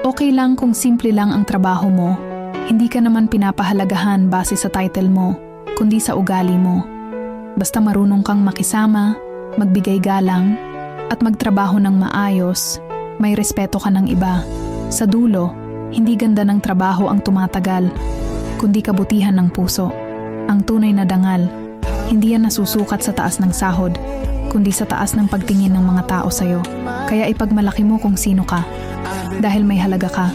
Okay lang kung simple lang ang trabaho mo. Hindi ka naman pinapahalagahan base sa title mo, kundi sa ugali mo. Basta marunong kang makisama, magbigay galang, at magtrabaho ng maayos, may respeto ka ng iba. Sa dulo, hindi ganda ng trabaho ang tumatagal, kundi kabutihan ng puso. Ang tunay na dangal, hindi yan nasusukat sa taas ng sahod, kundi sa taas ng pagtingin ng mga tao sa'yo. Kaya ipagmalaki mo kung sino ka, dahil may halaga ka.